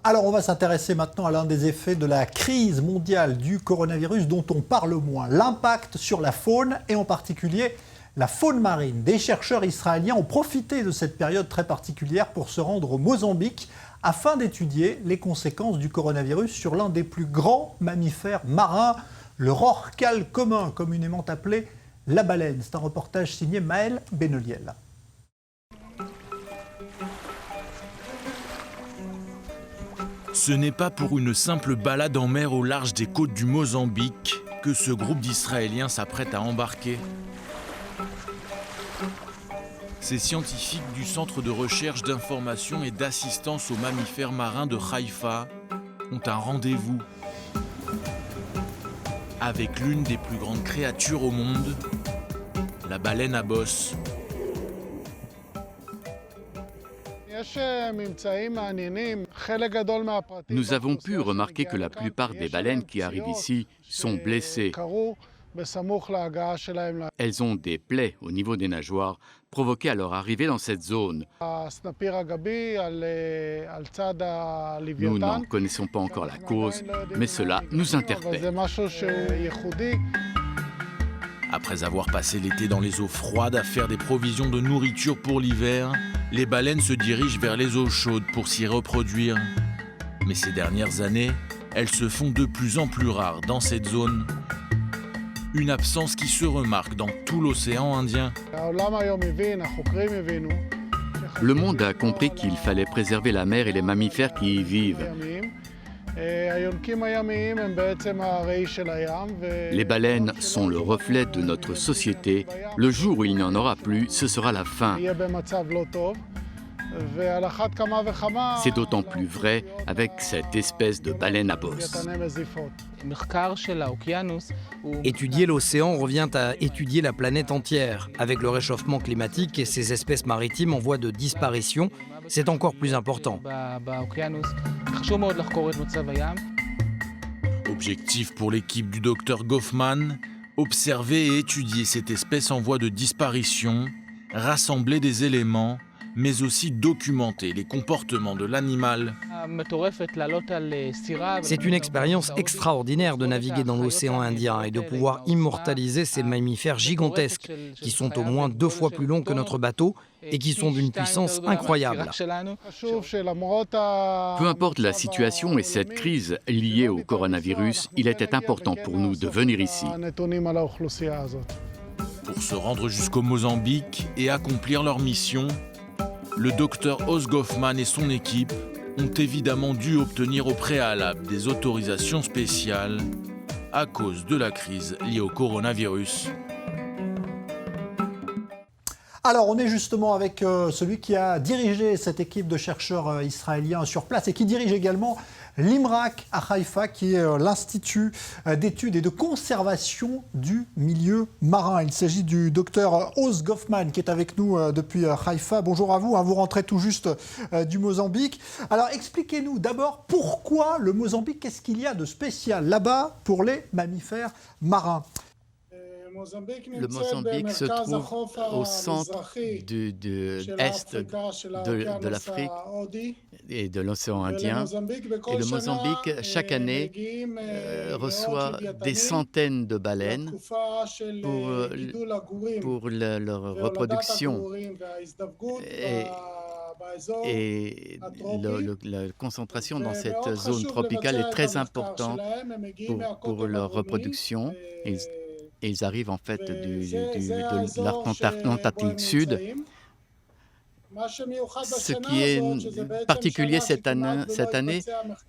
Alors on va s'intéresser maintenant à l'un des effets de la crise mondiale du coronavirus dont on parle moins, l'impact sur la faune et en particulier la faune marine. Des chercheurs israéliens ont profité de cette période très particulière pour se rendre au Mozambique afin d'étudier les conséquences du coronavirus sur l'un des plus grands mammifères marins, le rorqual commun, communément appelé la baleine. C'est un reportage signé Maël Benoliel. Ce n'est pas pour une simple balade en mer au large des côtes du Mozambique que ce groupe d'Israéliens s'apprête à embarquer. Ces scientifiques du Centre de recherche d'information et d'assistance aux mammifères marins de Haïfa ont un rendez-vous avec l'une des plus grandes créatures au monde, la baleine à bosse. Nous avons pu remarquer que la plupart des baleines qui arrivent ici sont blessées. Elles ont des plaies au niveau des nageoires provoquées à leur arrivée dans cette zone. Nous n'en connaissons pas encore la cause, mais cela nous interpelle. Après avoir passé l'été dans les eaux froides à faire des provisions de nourriture pour l'hiver, les baleines se dirigent vers les eaux chaudes pour s'y reproduire. Mais ces dernières années, elles se font de plus en plus rares dans cette zone. Une absence qui se remarque dans tout l'océan Indien. Le monde a compris qu'il fallait préserver la mer et les mammifères qui y vivent. Les baleines sont le reflet de notre société. Le jour où il n'y en aura plus, ce sera la fin. C'est d'autant plus vrai avec cette espèce de baleine à bosse. Étudier l'océan revient à étudier la planète entière. Avec le réchauffement climatique et ces espèces maritimes en voie de disparition, c'est encore plus important. Objectif pour l'équipe du docteur Goffman, observer et étudier cette espèce en voie de disparition, rassembler des éléments, mais aussi documenter les comportements de l'animal. C'est une expérience extraordinaire de naviguer dans l'océan Indien et de pouvoir immortaliser ces mammifères gigantesques qui sont au moins 2 fois plus longs que notre bateau et qui sont d'une puissance incroyable. Peu importe la situation et cette crise liée au coronavirus, il était important pour nous de venir ici. Pour se rendre jusqu'au Mozambique et accomplir leur mission, le docteur Os Goffman et son équipe ont évidemment dû obtenir au préalable des autorisations spéciales à cause de la crise liée au coronavirus. Alors, on est justement avec celui qui a dirigé cette équipe de chercheurs israéliens sur place et qui dirige également l'IMRAC à Haïfa, qui est l'Institut d'études et de conservation du milieu marin. Il s'agit du docteur Os Goffman qui est avec nous depuis Haïfa. Bonjour à vous, vous rentrez tout juste du Mozambique. Alors, expliquez-nous d'abord pourquoi le Mozambique, qu'est-ce qu'il y a de spécial là-bas pour les mammifères marins ? Le Mozambique se trouve au centre est de l'Afrique et de l'océan Indien. Et le Mozambique, chaque année, reçoit des centaines de baleines pour leur reproduction. Et la concentration dans cette zone tropicale est très importante pour leur reproduction. Ils arrivent en fait de l'Atlantique Sud. Ce qui est particulier cette année,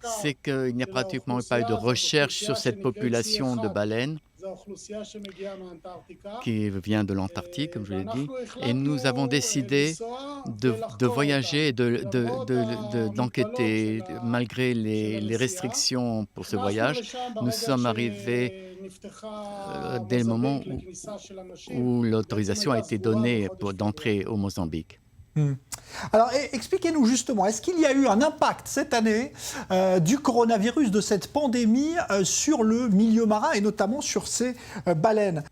c'est qu'il n'y a pratiquement pas eu de recherche sur cette population de baleines qui vient de l'Antarctique, comme je l'ai dit. Et nous avons décidé de voyager et d'enquêter. Malgré les restrictions pour ce voyage, nous sommes arrivés dès le moment où l'autorisation a été donnée d'entrer au Mozambique. Alors, expliquez-nous justement, est-ce qu'il y a eu un impact cette année du coronavirus, de cette pandémie sur le milieu marin et notamment sur ces baleines ?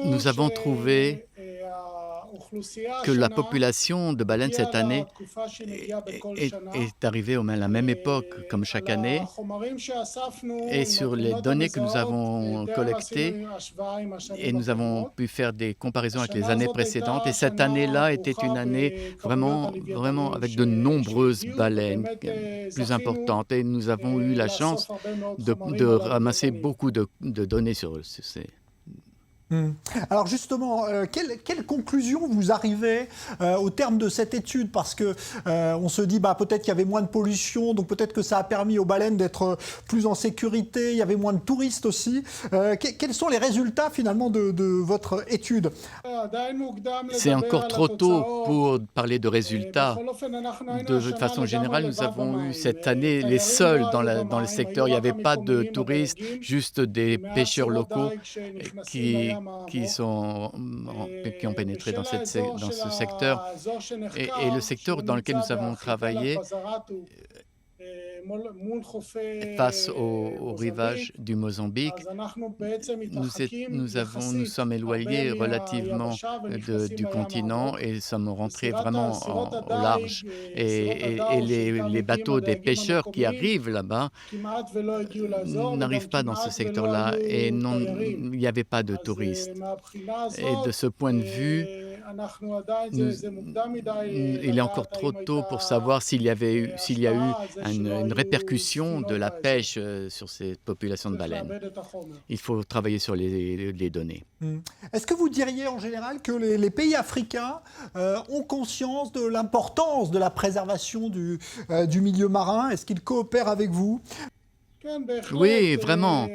Nous avons trouvé que la population de baleines cette année est arrivée à la même époque comme chaque année. Et sur les données que nous avons collectées, et nous avons pu faire des comparaisons avec les années précédentes. Et cette année-là était une année vraiment avec de nombreuses baleines plus importantes. Et nous avons eu la chance de ramasser beaucoup de données sur ces... Alors justement, quelle conclusion vous arrivez au terme de cette étude? Parce que on se dit peut-être qu'il y avait moins de pollution, donc peut-être que ça a permis aux baleines d'être plus en sécurité, il y avait moins de touristes aussi. Quels sont les résultats finalement de votre étude? C'est encore trop tôt pour parler de résultats. De façon générale, nous avons eu cette année les seuls dans le secteur. Il n'y avait pas de touristes, juste des pêcheurs locaux qui ont pénétré dans ce secteur. Et le secteur dans lequel nous avons travaillé face au rivage du Mozambique, nous sommes éloignés relativement du continent et sommes rentrés vraiment au large. Et les bateaux des pêcheurs qui arrivent là-bas n'arrivent pas dans ce secteur-là et il n'y avait pas de touristes. Et de ce point de vue, il est encore trop tôt pour savoir s'il y a eu une répercussion de la pêche sur ces populations de baleines. Il faut travailler sur les données. Est-ce que vous diriez en général que les pays africains ont conscience de l'importance de la préservation du milieu marin? Est-ce qu'ils coopèrent avec vous? Oui, vraiment.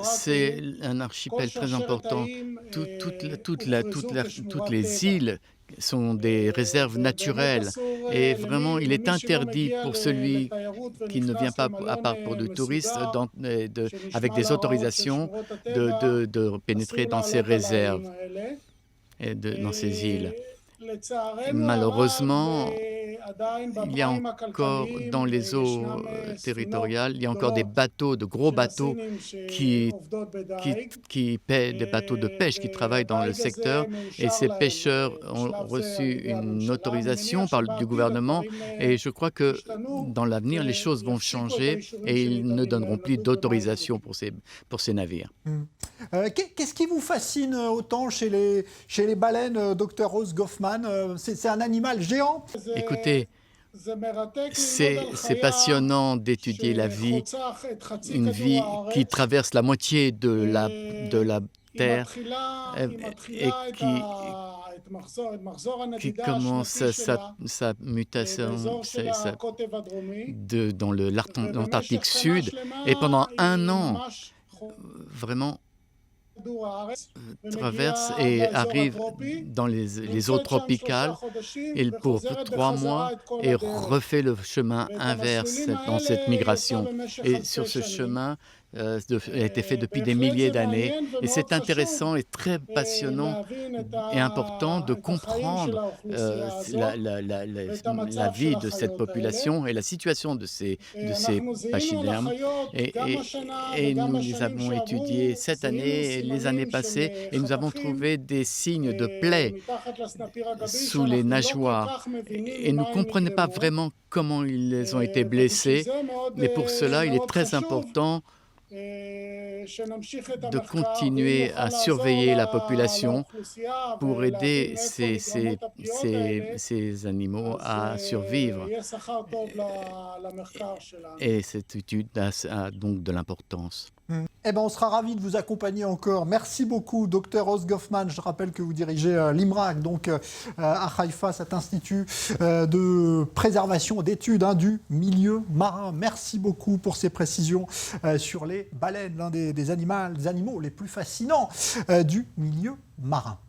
C'est un archipel très important. Toutes les îles sont des réserves naturelles et vraiment il est interdit pour celui qui ne vient pas à part pour du tourisme avec des autorisations de pénétrer dans ces réserves et dans ces îles. Malheureusement, il y a encore dans les eaux territoriales, il y a encore des bateaux, de gros bateaux des bateaux de pêche qui travaillent dans le secteur et ces pêcheurs ont reçu une autorisation du gouvernement et je crois que dans l'avenir, les choses vont changer et ils ne donneront plus d'autorisation pour ces navires. Qu'est-ce qui vous fascine autant chez les baleines, Dr Rose Goffman? C'est un animal géant. Écoutez, c'est passionnant d'étudier la vie, une vie qui traverse la moitié de la Terre et qui commence sa mutation dans l'Antarctique Sud et pendant un an, vraiment traverse et arrive dans les eaux tropicales et pour 3 mois et refait le chemin inverse dans cette migration. Et sur ce chemin a été fait depuis des milliers d'années et c'est intéressant et très passionnant et important de comprendre la vie de cette population et la situation de ces pachydermes et nous les avons étudiés cette année et les années passées et nous avons trouvé des signes de plaies sous les nageoires et nous ne comprenons pas vraiment comment ils ont été blessés, mais pour cela il est très important de continuer à surveiller la population pour aider ces animaux à survivre. Et cette étude a donc de l'importance. On sera ravis de vous accompagner encore. Merci beaucoup, Dr Rose Goffman. Je rappelle que vous dirigez l'IMRAC, donc à Haïfa, cet institut de préservation, d'études du milieu marin. Merci beaucoup pour ces précisions sur les baleines, l'un des animaux les plus fascinants du milieu marin.